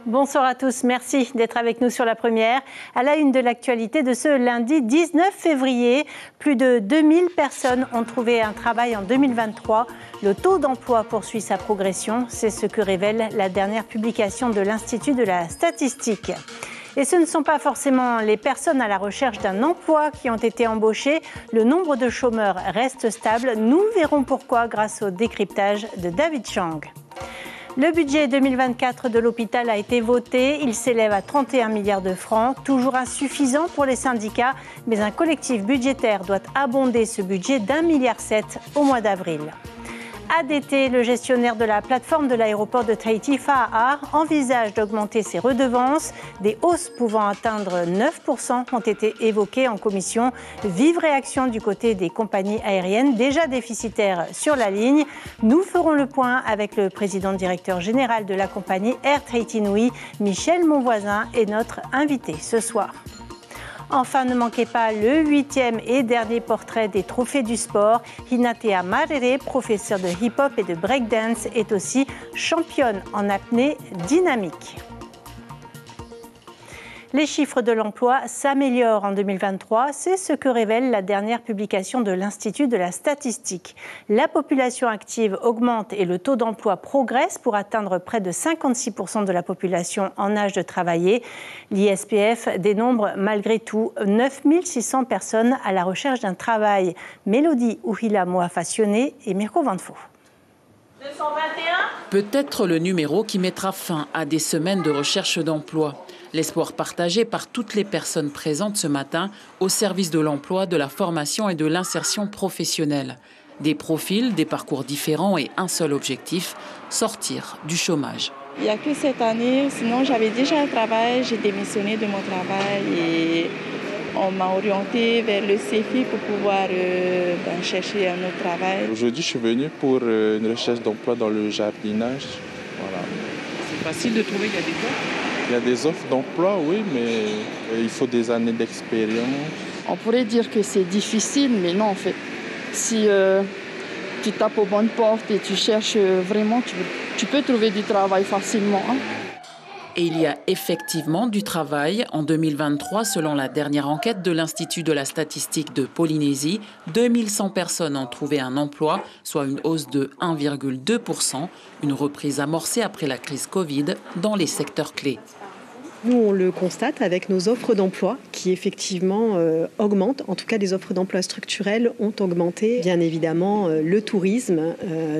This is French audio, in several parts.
Bonsoir à tous, merci d'être avec nous sur La Première. À la une de l'actualité de ce lundi 19 février, plus de 2000 personnes ont trouvé un travail en 2023. Le taux d'emploi poursuit sa progression, c'est ce que révèle la dernière publication de l'Institut de la statistique. Et ce ne sont pas forcément les personnes à la recherche d'un emploi qui ont été embauchées. Le nombre de chômeurs reste stable. Nous verrons pourquoi grâce au décryptage de David Chang. Le budget 2024 de l'hôpital a été voté. Il s'élève à 31 milliards de francs, toujours insuffisant pour les syndicats. Mais un collectif budgétaire doit abonder ce budget d'1,7 milliard au mois d'avril. ADT, le gestionnaire de la plateforme de l'aéroport de Tahiti, Fa'aar, envisage d'augmenter ses redevances. Des hausses pouvant atteindre 9% ont été évoquées en commission. Vive réaction du côté des compagnies aériennes déjà déficitaires sur la ligne. Nous ferons le point avec le président directeur général de la compagnie Air Tahiti Nui, Michel Monvoisin, est notre invité ce soir. Enfin, ne manquez pas le 8e et dernier portrait des trophées du sport. Hinatea Marere, professeure de hip-hop et de breakdance, est aussi championne en apnée dynamique. Les chiffres de l'emploi s'améliorent en 2023, c'est ce que révèle la dernière publication de l'Institut de la statistique. La population active augmente et le taux d'emploi progresse pour atteindre près de 56% de la population en âge de travailler. L'ISPF dénombre malgré tout 9600 personnes à la recherche d'un travail. Mélodie Ouhila Moafassione et Mirko Vanfo. 221 Peut-être le numéro qui mettra fin à des semaines de recherche d'emploi. L'espoir partagé par toutes les personnes présentes ce matin au service de l'emploi, de la formation et de l'insertion professionnelle. Des profils, des parcours différents et un seul objectif, sortir du chômage. Il n'y a que cette année, sinon j'avais déjà un travail, j'ai démissionné de mon travail et on m'a orienté vers le CEFI pour pouvoir chercher un autre travail. Aujourd'hui, je suis venu pour une recherche d'emploi dans le jardinage. Voilà. C'est facile de trouver, il y a des offres? Il y a des offres d'emploi, oui, mais il faut des années d'expérience. On pourrait dire que c'est difficile, mais non en fait. Si tu tapes aux bonnes portes et tu cherches vraiment, tu peux trouver du travail facilement. Hein. Et il y a effectivement du travail. En 2023, selon la dernière enquête de l'Institut de la statistique de Polynésie, 2100 personnes ont trouvé un emploi, soit une hausse de 1,2%, une reprise amorcée après la crise Covid dans les secteurs clés. Nous, on le constate avec nos offres d'emploi qui effectivement augmentent. En tout cas, les offres d'emploi structurelles ont augmenté. Bien évidemment, le tourisme,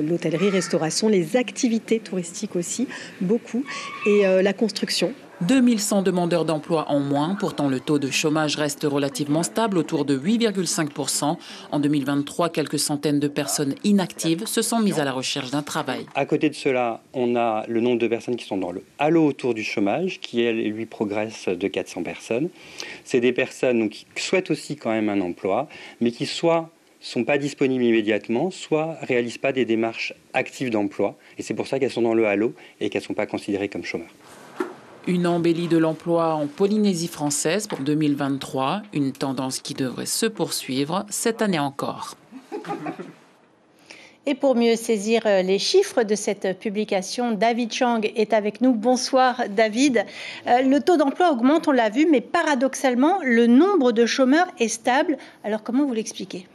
l'hôtellerie, restauration, les activités touristiques aussi, beaucoup. Et la construction. 2100 demandeurs d'emploi en moins. Pourtant, le taux de chômage reste relativement stable, autour de 8,5%. En 2023, quelques centaines de personnes inactives se sont mises à la recherche d'un travail. À côté de cela, on a le nombre de personnes qui sont dans le halo autour du chômage, qui, lui, progresse de 400 personnes. C'est des personnes qui souhaitent aussi quand même un emploi, mais qui soit sont pas disponibles immédiatement, soit réalisent pas des démarches actives d'emploi. Et c'est pour ça qu'elles sont dans le halo et qu'elles ne sont pas considérées comme chômeurs. Une embellie de l'emploi en Polynésie française pour 2023, une tendance qui devrait se poursuivre cette année encore. Et pour mieux saisir les chiffres de cette publication, David Chang est avec nous. Bonsoir David. Le taux d'emploi augmente, on l'a vu, mais paradoxalement, le nombre de chômeurs est stable. Alors comment vous l'expliquez ?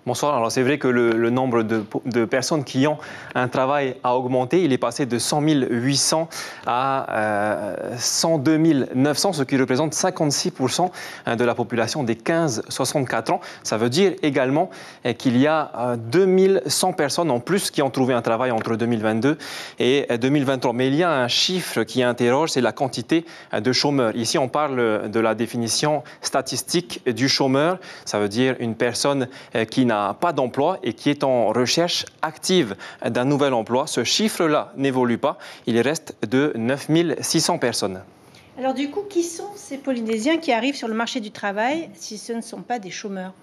Bonsoir. Alors c'est vrai que le nombre de personnes qui ont un travail a augmenté. Il est passé de 100 800 à 102 900, ce qui représente 56% de la population des 15-64 ans. Ça veut dire également qu'il y a 2100 personnes en plus qui ont trouvé un travail entre 2022 et 2023. Mais il y a un chiffre qui interroge, c'est la quantité de chômeurs. Ici, on parle de la définition statistique du chômeur. Ça veut dire une personne qui n'a pas d'emploi et qui est en recherche active d'un nouvel emploi. Ce chiffre-là n'évolue pas. Il reste de 9600 personnes. Alors du coup, qui sont ces Polynésiens qui arrivent sur le marché du travail si ce ne sont pas des chômeurs ?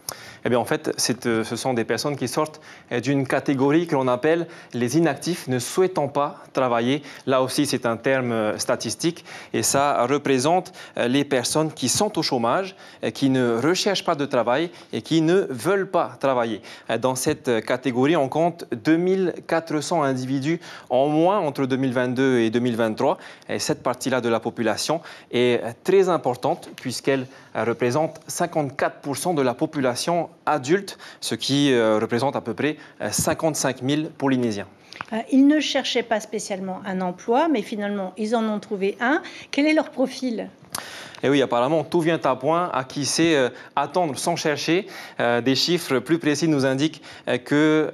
Eh bien, en fait, ce sont des personnes qui sortent d'une catégorie que l'on appelle les inactifs ne souhaitant pas travailler. Là aussi, c'est un terme statistique et ça représente les personnes qui sont au chômage, qui ne recherchent pas de travail et qui ne veulent pas travailler. Dans cette catégorie, on compte 2400 individus en moins entre 2022 et 2023. Et cette partie-là de la population est très importante puisqu'elle représente 54% de la population adulte, ce qui représente à peu près 55 000 Polynésiens. Ils ne cherchaient pas spécialement un emploi, mais finalement, ils en ont trouvé un. Quel est leur profil ? Et oui, apparemment, tout vient à point. À qui sait attendre sans chercher. Des chiffres plus précis nous indiquent que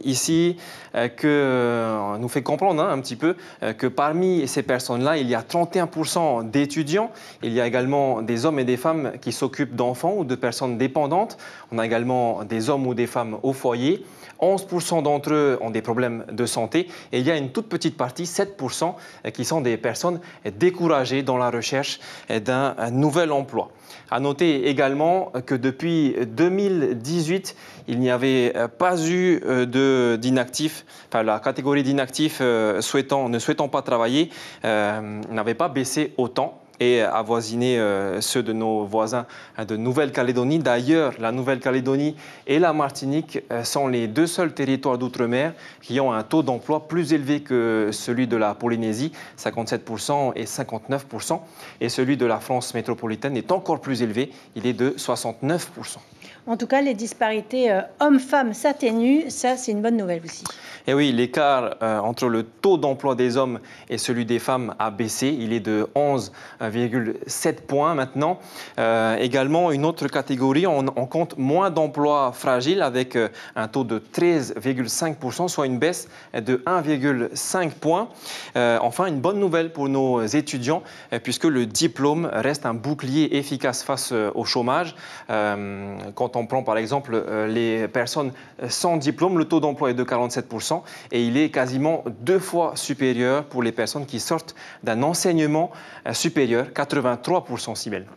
ici, nous fait comprendre un petit peu que parmi ces personnes-là, il y a 31% d'étudiants. Il y a également des hommes et des femmes qui s'occupent d'enfants ou de personnes dépendantes. On a également des hommes ou des femmes au foyer. 11% d'entre eux ont des problèmes de santé et il y a une toute petite partie, 7%, qui sont des personnes découragées dans la recherche d'un nouvel emploi. À noter également que depuis 2018, il n'y avait pas eu d'inactifs, enfin la catégorie d'inactifs ne souhaitant pas travailler n'avait pas baissé autant et avoisiner ceux de nos voisins de Nouvelle-Calédonie. D'ailleurs, la Nouvelle-Calédonie et la Martinique sont les deux seuls territoires d'outre-mer qui ont un taux d'emploi plus élevé que celui de la Polynésie, 57% et 59%. Et celui de la France métropolitaine est encore plus élevé, il est de 69%. En tout cas, les disparités hommes-femmes s'atténuent, ça c'est une bonne nouvelle aussi. Et oui, l'écart entre le taux d'emploi des hommes et celui des femmes a baissé. Il est de 11,7 points maintenant. Également, une autre catégorie, on compte moins d'emplois fragiles avec un taux de 13,5%, soit une baisse de 1,5 points. Enfin, une bonne nouvelle pour nos étudiants, puisque le diplôme reste un bouclier efficace face au chômage. Quand on prend par exemple les personnes sans diplôme, le taux d'emploi est de 47%. Et il est quasiment 2 fois supérieur pour les personnes qui sortent d'un enseignement supérieur, 83%, Cybèle.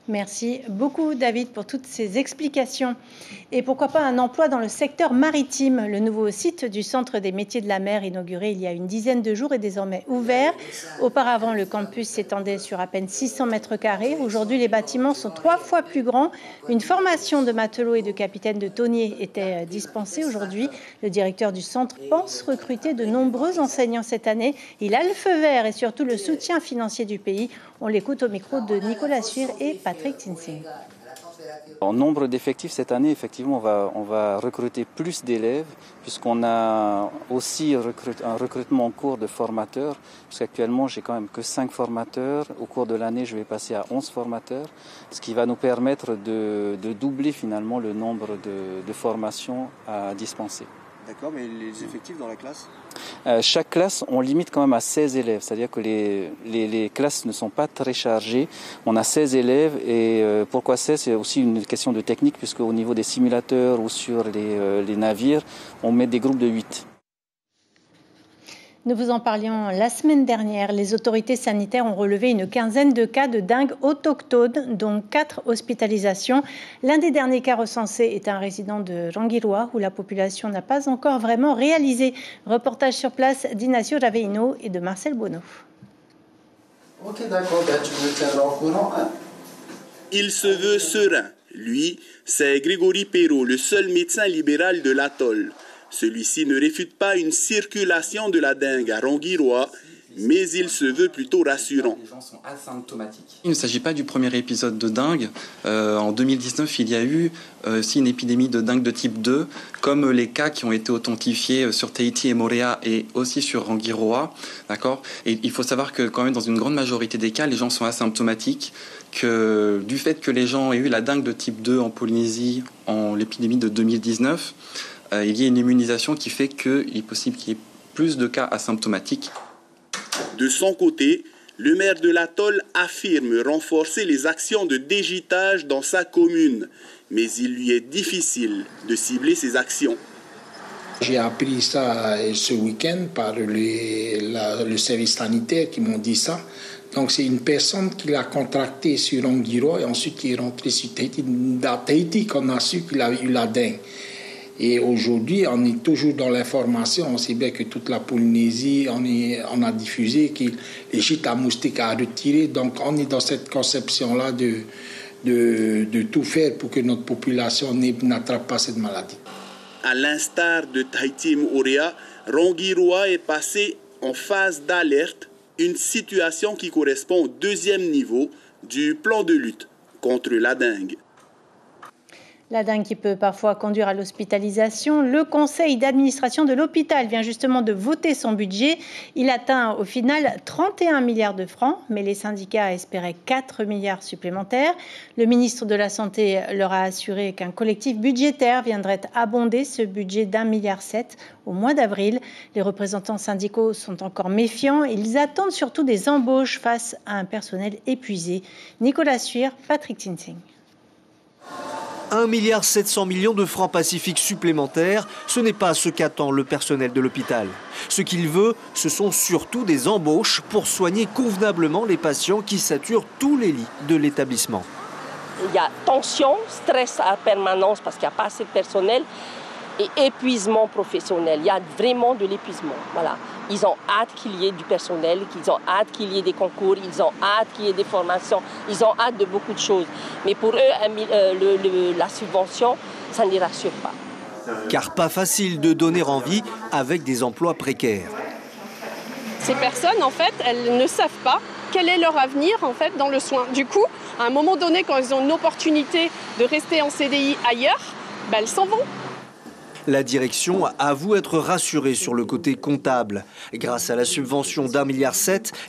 Merci beaucoup David pour toutes ces explications. Et pourquoi pas un emploi dans le secteur maritime. Le nouveau site du Centre des métiers de la mer, inauguré il y a une dizaine de jours, est désormais ouvert. Auparavant, le campus s'étendait sur à peine 600 mètres carrés. Aujourd'hui, les bâtiments sont 3 fois plus grands. Une formation de matelots et de capitaines de tonniers était dispensée. Aujourd'hui, le directeur du centre pense recruter de nombreux enseignants cette année. Il a le feu vert et surtout le soutien financier du pays. On l'écoute au micro de Nicolas Suir et Patrick Tinsing. En nombre d'effectifs cette année, effectivement, on va recruter plus d'élèves puisqu'on a aussi un recrutement en cours de formateurs. Puisqu'actuellement, j'ai quand même que 5 formateurs. Au cours de l'année, je vais passer à 11 formateurs, ce qui va nous permettre de doubler finalement le nombre de formations à dispenser. D'accord, mais les effectifs dans la classe ? Chaque classe, on limite quand même à 16 élèves, c'est-à-dire que les classes ne sont pas très chargées. On a 16 élèves et pourquoi 16 ? C'est aussi une question de technique puisque au niveau des simulateurs ou sur les navires, on met des groupes de 8. Nous vous en parlions la semaine dernière. Les autorités sanitaires ont relevé une quinzaine de cas de dengue autochtone, dont 4 hospitalisations. L'un des derniers cas recensés est un résident de Rangiroa, où la population n'a pas encore vraiment réalisé. Reportage sur place d'Ignacio Raveino et de Marcel Bonneau. Ok, d'accord, tu me tiendras au courant, hein ? Il se veut serein. Lui, c'est Grégory Perrault, le seul médecin libéral de l'atoll. Celui-ci ne réfute pas une circulation de la dengue à Rangiroa, mais il se veut plutôt rassurant. Les gens sont asymptomatiques. Il ne s'agit pas du premier épisode de dengue. En 2019, il y a eu aussi une épidémie de dengue de type 2, comme les cas qui ont été authentifiés sur Tahiti et Moorea et aussi sur Rangiroa. D'accord ? Et il faut savoir que quand même dans une grande majorité des cas, les gens sont asymptomatiques. Que du fait que les gens aient eu la dengue de type 2 en Polynésie en l'épidémie de 2019, il y a une immunisation qui fait qu'il est possible qu'il y ait plus de cas asymptomatiques. De son côté, le maire de l'atoll affirme renforcer les actions de dégitage dans sa commune, mais il lui est difficile de cibler ces actions. J'ai appris ça ce week-end par le service sanitaire qui m'ont dit ça. Donc c'est une personne qui l'a contracté sur Anguirua et ensuite qui est rentré sur Tahiti. Dans Tahiti qu'on a su qu'il a eu la dengue. Et aujourd'hui, on est toujours dans l'information. On sait bien que toute la Polynésie, on a diffusé que les gîtes à moustiques à retirer. Donc on est dans cette conception-là de tout faire pour que notre population n'attrape pas cette maladie. À l'instar de Tahiti et Moorea, Rangiroa est passé en phase d'alerte, une situation qui correspond au 2e niveau du plan de lutte contre la dengue. La dengue qui peut parfois conduire à l'hospitalisation. Le conseil d'administration de l'hôpital vient justement de voter son budget. Il atteint au final 31 milliards de francs, mais les syndicats espéraient 4 milliards supplémentaires. Le ministre de la Santé leur a assuré qu'un collectif budgétaire viendrait abonder ce budget d'1,7 milliard au mois d'avril. Les représentants syndicaux sont encore méfiants. Ils attendent surtout des embauches face à un personnel épuisé. Nicolas Suire, Patrick Tinsing. 1,7 milliard de francs pacifiques supplémentaires, ce n'est pas ce qu'attend le personnel de l'hôpital. Ce qu'il veut, ce sont surtout des embauches pour soigner convenablement les patients qui saturent tous les lits de l'établissement. Il y a tension, stress à permanence parce qu'il n'y a pas assez de personnel et épuisement professionnel. Il y a vraiment de l'épuisement. Voilà. Ils ont hâte qu'il y ait du personnel, qu'ils ont hâte qu'il y ait des concours, ils ont hâte qu'il y ait des formations, ils ont hâte de beaucoup de choses. Mais pour eux, la subvention, ça ne les rassure pas. Car pas facile de donner envie avec des emplois précaires. Ces personnes, en fait, elles ne savent pas quel est leur avenir en fait, dans le soin. Du coup, à un moment donné, quand elles ont une opportunité de rester en CDI ailleurs, elles s'en vont. La direction avoue être rassurée sur le côté comptable. Grâce à la subvention d'1,7 milliard,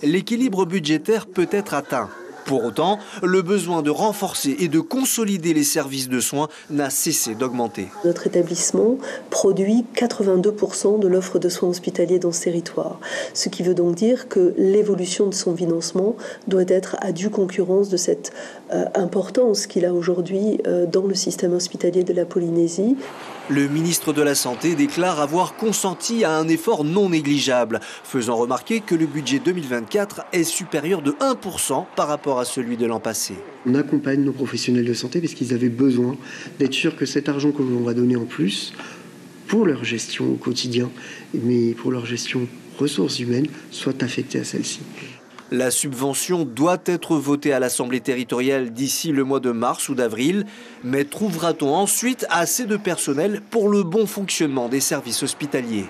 l'équilibre budgétaire peut être atteint. Pour autant, le besoin de renforcer et de consolider les services de soins n'a cessé d'augmenter. Notre établissement produit 82% de l'offre de soins hospitaliers dans ce territoire. Ce qui veut donc dire que l'évolution de son financement doit être à due concurrence de cette importance qu'il a aujourd'hui dans le système hospitalier de la Polynésie. Le ministre de la Santé déclare avoir consenti à un effort non négligeable, faisant remarquer que le budget 2024 est supérieur de 1% par rapport à celui de l'an passé. On accompagne nos professionnels de santé parce qu'ils avaient besoin d'être sûrs que cet argent que l'on va donner en plus, pour leur gestion au quotidien, mais pour leur gestion ressources humaines, soit affecté à celle-ci. La subvention doit être votée à l'Assemblée territoriale d'ici le mois de mars ou d'avril, mais trouvera-t-on ensuite assez de personnel pour le bon fonctionnement des services hospitaliers ?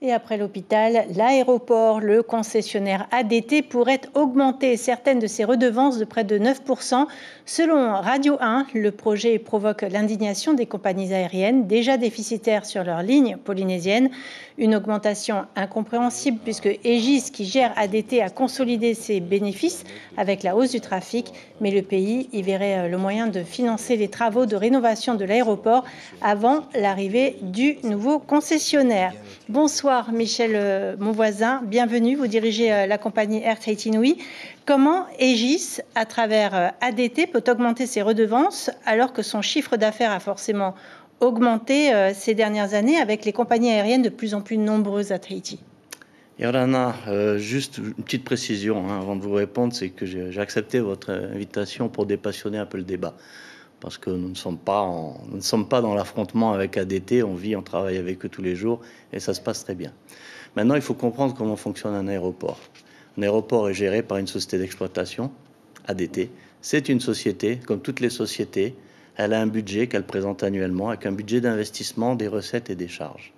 Et après l'hôpital, l'aéroport, le concessionnaire ADT pourrait augmenter certaines de ses redevances de près de 9%. Selon Radio 1, le projet provoque l'indignation des compagnies aériennes déjà déficitaires sur leurs lignes polynésiennes. Une augmentation incompréhensible puisque Aegis, qui gère ADT, a consolidé ses bénéfices avec la hausse du trafic. Mais le pays y verrait le moyen de financer les travaux de rénovation de l'aéroport avant l'arrivée du nouveau concessionnaire. Bonsoir Michel Monvoisin, bienvenue. Vous dirigez la compagnie Air Tahiti Nui. Comment Aegis, à travers ADT, peut augmenter ses redevances alors que son chiffre d'affaires a forcément augmenté ces dernières années avec les compagnies aériennes de plus en plus nombreuses à Tahiti? Yorana, juste une petite précision avant de vous répondre, c'est que j'ai accepté votre invitation pour dépassionner un peu le débat. Parce que nous ne sommes pas dans l'affrontement avec ADT, on travaille avec eux tous les jours et ça se passe très bien. Maintenant, il faut comprendre comment fonctionne un aéroport. Un aéroport est géré par une société d'exploitation, ADT. C'est une société, comme toutes les sociétés, elle a un budget qu'elle présente annuellement avec un budget d'investissement, des recettes et des charges.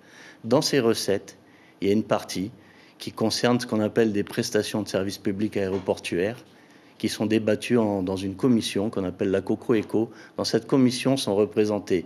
Dans ces recettes, il y a une partie qui concerne ce qu'on appelle des prestations de services publics aéroportuaires, qui sont débattues dans une commission qu'on appelle la COCRO-ECO. Dans cette commission sont représentés,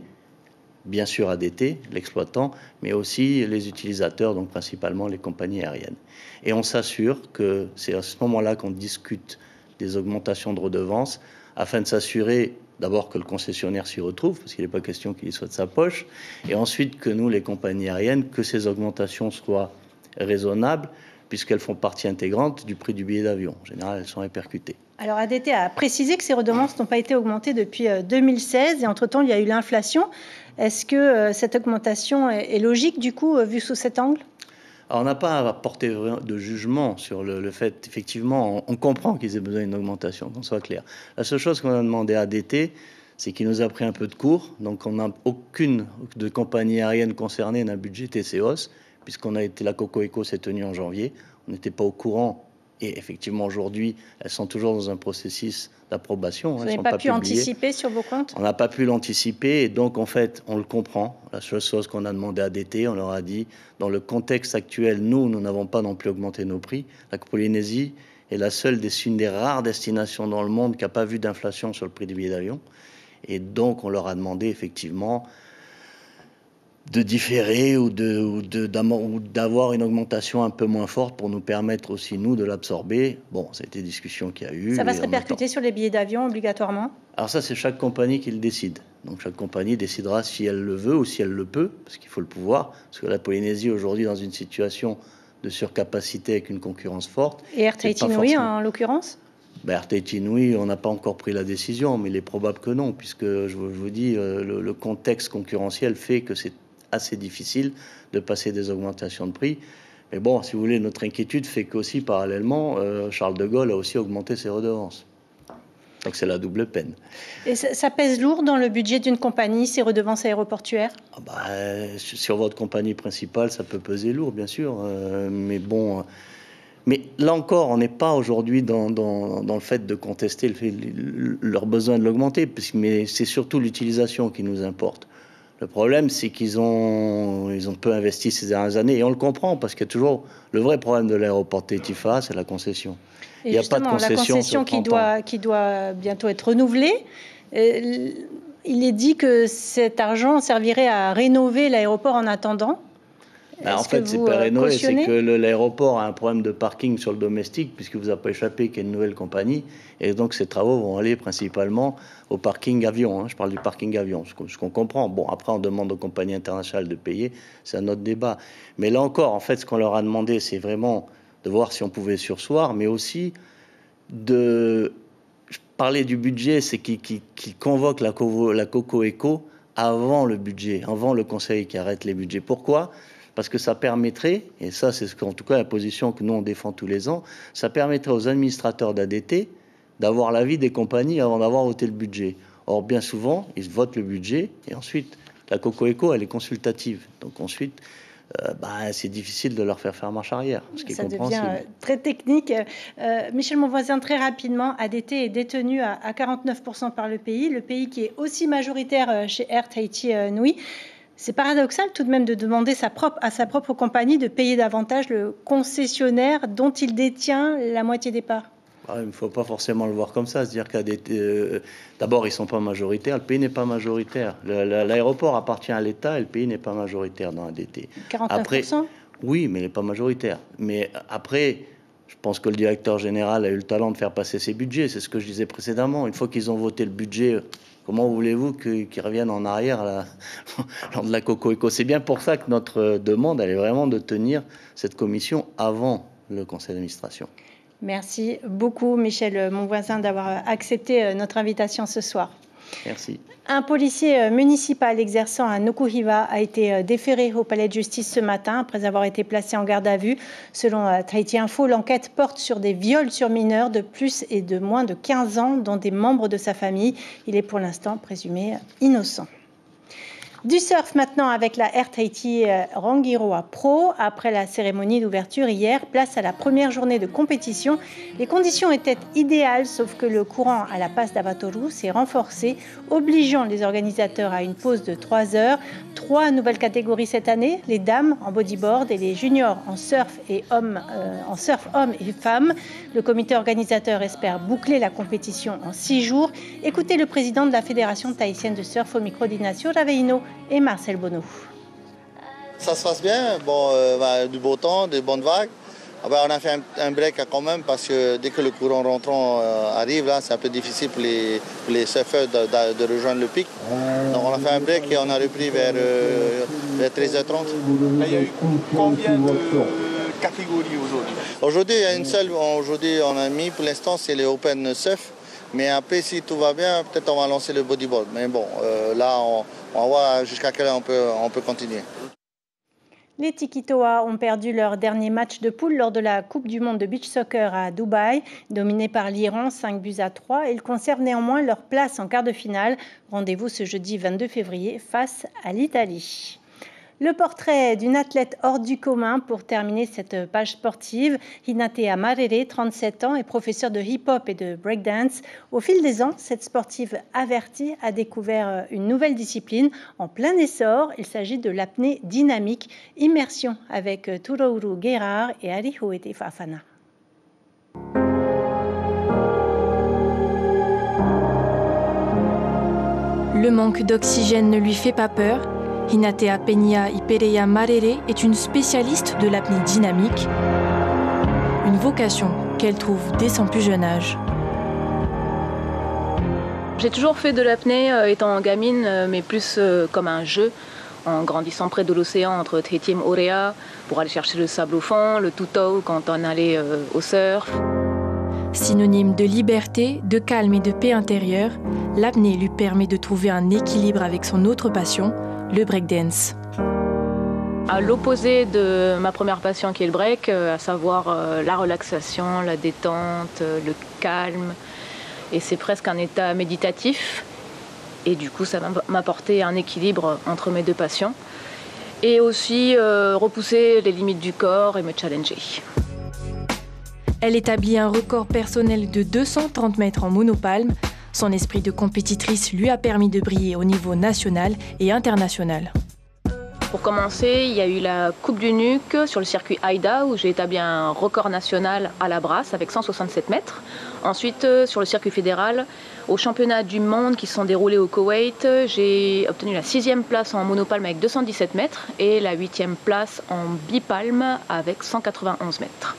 bien sûr, ADT, l'exploitant, mais aussi les utilisateurs, donc principalement les compagnies aériennes. Et on s'assure que c'est à ce moment-là qu'on discute des augmentations de redevances, afin de s'assurer d'abord que le concessionnaire s'y retrouve, parce qu'il n'est pas question qu'il y soit de sa poche, et ensuite que nous, les compagnies aériennes, que ces augmentations soient raisonnables, puisqu'elles font partie intégrante du prix du billet d'avion. En général, elles sont répercutées. Alors ADT a précisé que ces redevances n'ont pas été augmentées depuis 2016 et entre-temps, il y a eu l'inflation. Est-ce que cette augmentation est logique, du coup, vue sous cet angle ? Alors, on n'a pas à porter de jugement sur le fait, effectivement, on comprend qu'ils aient besoin d'une augmentation, qu'on soit clair. La seule chose qu'on a demandé à ADT, c'est qu'il nous a pris un peu de cours. Donc, on n'a aucune de compagnie aérienne concernée n'a budgété ces hausses, puisqu'on a été, la Coco-Eco s'est tenue en janvier. On n'était pas au courant. Et effectivement, aujourd'hui, elles sont toujours dans un processus d'approbation. Vous n'avez pas pu anticiper sur vos comptes? On n'a pas pu l'anticiper et donc, en fait, on le comprend. La seule chose qu'on a demandé à ADT, on leur a dit, dans le contexte actuel, nous n'avons pas non plus augmenté nos prix. La Polynésie est une des rares destinations dans le monde qui n'a pas vu d'inflation sur le prix des billets d'avion. Et donc, on leur a demandé, effectivement, de différer ou d'avoir une augmentation un peu moins forte pour nous permettre aussi, nous, de l'absorber. Bon, c'était une discussion qu'il y a eu. Ça va se répercuter sur les billets d'avion obligatoirement? Alors ça, c'est chaque compagnie qui le décide. Donc chaque compagnie décidera si elle le veut ou si elle le peut, parce qu'il faut le pouvoir. Parce que la Polynésie, aujourd'hui, dans une situation de surcapacité avec une concurrence forte. Et Air Tahiti Nui, en l'occurrence? Air Tahiti Nui, on n'a pas encore pris la décision, mais il est probable que non, puisque, je vous dis, le contexte concurrentiel fait que c'est assez difficile de passer des augmentations de prix. Mais bon, si vous voulez, notre inquiétude fait qu'aussi, parallèlement, Charles de Gaulle a aussi augmenté ses redevances. Donc c'est la double peine. Et ça pèse lourd dans le budget d'une compagnie, ces redevances aéroportuaires? Sur votre compagnie principale, ça peut peser lourd, bien sûr. Mais bon... Mais là encore, on n'est pas aujourd'hui dans le fait de contester leur besoin de l'augmenter, mais c'est surtout l'utilisation qui nous importe. Le problème, c'est qu'ils ont peu investi ces dernières années, et on le comprend, parce qu'il y a toujours le vrai problème de l'aéroport Tahiti Faa'a, c'est la concession. Et il n'y a pas de concession qui doit bientôt être renouvelée. Il est dit que cet argent servirait à rénover l'aéroport en attendant. En fait, c'est pas rénové, c'est que l'aéroport a un problème de parking sur le domestique, puisque vous n'avez pas échappé qu'il y a une nouvelle compagnie. Et donc, ces travaux vont aller principalement au parking avion. Je parle du parking avion, ce qu'on comprend. Bon, après, on demande aux compagnies internationales de payer. C'est un autre débat. Mais là encore, en fait, ce qu'on leur a demandé, c'est vraiment de voir si on pouvait surseoir, mais aussi de parler du budget, c'est qu'ils convoquent la Coco-Eco avant le budget, avant le conseil qui arrête les budgets. Pourquoi ? Parce que ça permettrait, et ça c'est en tout cas la position que nous on défend tous les ans, ça permettrait aux administrateurs d'ADT d'avoir l'avis des compagnies avant d'avoir voté le budget. Or bien souvent, ils votent le budget et ensuite la Coco-Eco elle est consultative. Donc ensuite, c'est difficile de leur faire marche arrière, ce qui est compréhensible. Ça devient très technique. Michel Monvoisin, très rapidement, ADT est détenu à 49% par le pays qui est aussi majoritaire chez Air Tahiti Nui. C'est paradoxal tout de même de demander à sa propre compagnie de payer davantage le concessionnaire dont il détient la moitié des parts. Il ne faut pas forcément le voir comme ça, c'est-à-dire qu'ADT, d'abord ils ne sont pas majoritaires, le pays n'est pas majoritaire. L'aéroport appartient à l'État et le pays n'est pas majoritaire dans ADT. 49%? Après, oui, mais il n'est pas majoritaire. Mais après, je pense que le directeur général a eu le talent de faire passer ses budgets, c'est ce que je disais précédemment. Une fois qu'ils ont voté le budget... Comment voulez-vous qu'ils reviennent en arrière lors de la Coco-Eco? C'est bien pour ça que notre demande, elle est vraiment de tenir cette commission avant le conseil d'administration. Merci beaucoup, Michel Monvoisin, d'avoir accepté notre invitation ce soir. Merci. Un policier municipal exerçant à Nukuhiva a été déféré au palais de justice ce matin après avoir été placé en garde à vue. Selon Tahiti Info, l'enquête porte sur des viols sur mineurs de plus et de moins de 15 ans, dont des membres de sa famille. Il est pour l'instant présumé innocent. Du surf maintenant avec la Air Tahiti Rangiroa Pro. Après la cérémonie d'ouverture hier, place à la première journée de compétition. Les conditions étaient idéales, sauf que le courant à la passe d'Avatoru s'est renforcé, obligeant les organisateurs à une pause de 3 heures. 3 nouvelles catégories cette année, les dames en bodyboard et les juniors en surf hommes et femmes. Le comité organisateur espère boucler la compétition en 6 jours. Écoutez le président de la Fédération tahitienne de surf au micro d'Ignacio Raveino et Marcel Bonneau. Ça se passe bien, du beau temps, des bonnes vagues. On a fait un break quand même parce que dès que le courant rentrant arrive, là, c'est un peu difficile pour les surfeurs de rejoindre le pic. Donc on a fait un break et on a repris vers 13h30. Là, il y a eu combien de catégories aujourd'hui? Aujourd'hui, il y a une seule. Aujourd'hui, on a mis pour l'instant, c'est les Open Surf. Mais après, si tout va bien, peut-être on va lancer le bodyboard. Mais bon, là, on va voir jusqu'à quelle heure on peut continuer. Les Tikitoa ont perdu leur dernier match de poule lors de la Coupe du monde de beach soccer à Dubaï. Dominés par l'Iran 5-3, ils conservent néanmoins leur place en quart de finale. Rendez-vous ce jeudi 22 février face à l'Italie. Le portrait d'une athlète hors du commun pour terminer cette page sportive. Hinatea Marere, 37 ans, est professeure de hip-hop et de breakdance. Au fil des ans, cette sportive avertie a découvert une nouvelle discipline en plein essor. Il s'agit de l'apnée dynamique. Immersion avec Turouru Gerard et Arihoete Fafana. Le manque d'oxygène ne lui fait pas peur. Hinatea Peña Ipereya Marere est une spécialiste de l'apnée dynamique, une vocation qu'elle trouve dès son plus jeune âge. J'ai toujours fait de l'apnée étant gamine, mais plus comme un jeu, en grandissant près de l'océan entre Tahiti et Moorea, pour aller chercher le sable au fond, le tutau quand on allait au surf. Synonyme de liberté, de calme et de paix intérieure, l'apnée lui permet de trouver un équilibre avec son autre passion, le breakdance. À l'opposé de ma première passion qui est le break, à savoir la relaxation, la détente, le calme, et c'est presque un état méditatif. Et du coup, ça va m'apporter un équilibre entre mes deux passions. Et aussi repousser les limites du corps et me challenger. Elle établit un record personnel de 230 mètres en monopalme. Son esprit de compétitrice lui a permis de briller au niveau national et international. Pour commencer, il y a eu la Coupe du Nuc sur le circuit AIDA où j'ai établi un record national à la brasse avec 167 mètres. Ensuite, sur le circuit fédéral, aux championnats du monde qui se sont déroulés au Koweït, j'ai obtenu la 6e place en monopalme avec 217 mètres et la 8e place en bipalme avec 191 mètres.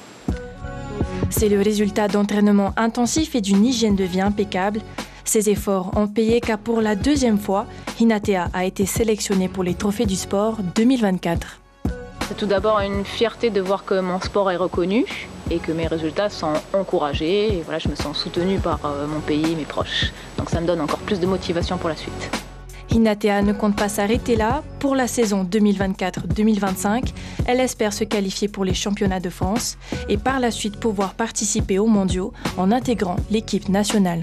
C'est le résultat d'entraînements intensifs et d'une hygiène de vie impeccable. Ces efforts ont payé car pour la 2e fois, Hinatea a été sélectionnée pour les Trophées du sport 2024. C'est tout d'abord une fierté de voir que mon sport est reconnu et que mes résultats sont encouragés. Et voilà, je me sens soutenue par mon pays et mes proches. Donc ça me donne encore plus de motivation pour la suite. Hinatea ne compte pas s'arrêter là. Pour la saison 2024-2025, elle espère se qualifier pour les championnats de France et par la suite pouvoir participer aux mondiaux en intégrant l'équipe nationale.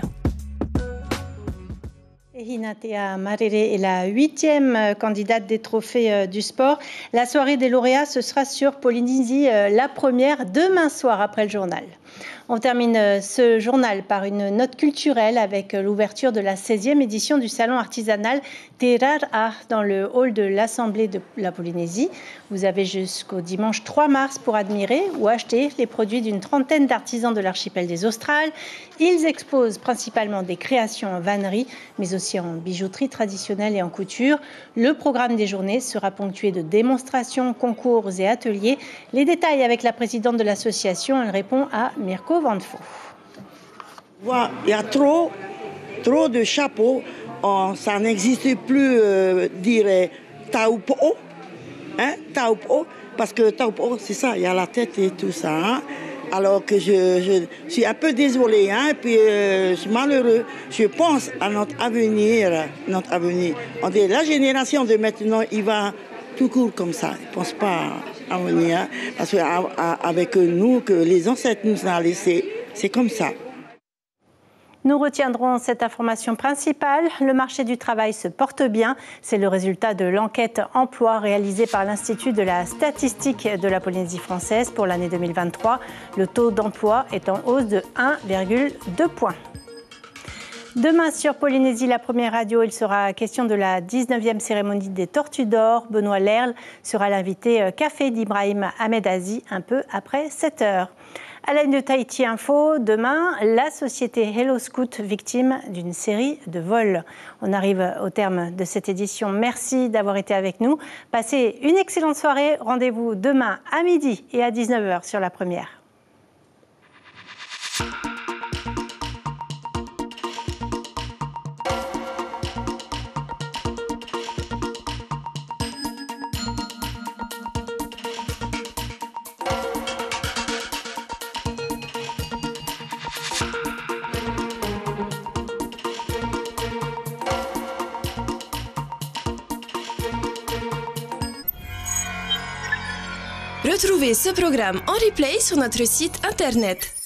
Hinatea Marere est la 8e candidate des trophées du sport. La soirée des lauréats, ce sera sur Polynésie, la première, demain soir après le journal. On termine ce journal par une note culturelle avec l'ouverture de la 16e édition du salon artisanal Te Rara dans le hall de l'Assemblée de la Polynésie. Vous avez jusqu'au dimanche 3 mars pour admirer ou acheter les produits d'une trentaine d'artisans de l'archipel des Australes. Ils exposent principalement des créations en vannerie, mais aussi en bijouterie traditionnelle et en couture. Le programme des journées sera ponctué de démonstrations, concours et ateliers. Les détails avec la présidente de l'association, elle répond à Mirko Vanfo. Il y a trop de chapeaux. Ça n'existe plus, dire taupo, hein, taupo, parce que taupo, c'est ça, il y a la tête et tout ça. Hein. Alors que je suis un peu désolée, hein, et puis je suis malheureux. Je pense à notre avenir. On dit, la génération de maintenant, il va tout court comme ça. Il ne pense pas à venir, hein, parce qu'avec nous, que les ancêtres nous ont laissé, c'est comme ça. Nous retiendrons cette information principale. Le marché du travail se porte bien. C'est le résultat de l'enquête emploi réalisée par l'Institut de la statistique de la Polynésie française pour l'année 2023. Le taux d'emploi est en hausse de 1,2 points. Demain sur Polynésie, la première radio, il sera question de la 19e cérémonie des Tortues d'Or. Benoît Lerle sera l'invité café d'Ibrahim Ahmed Aziz un peu après 7h. À la une de Tahiti Info, demain, la société Hello Scout victime d'une série de vols. On arrive au terme de cette édition. Merci d'avoir été avec nous. Passez une excellente soirée. Rendez-vous demain à midi et à 19h sur la première. Retrouvez ce programme en replay sur notre site internet.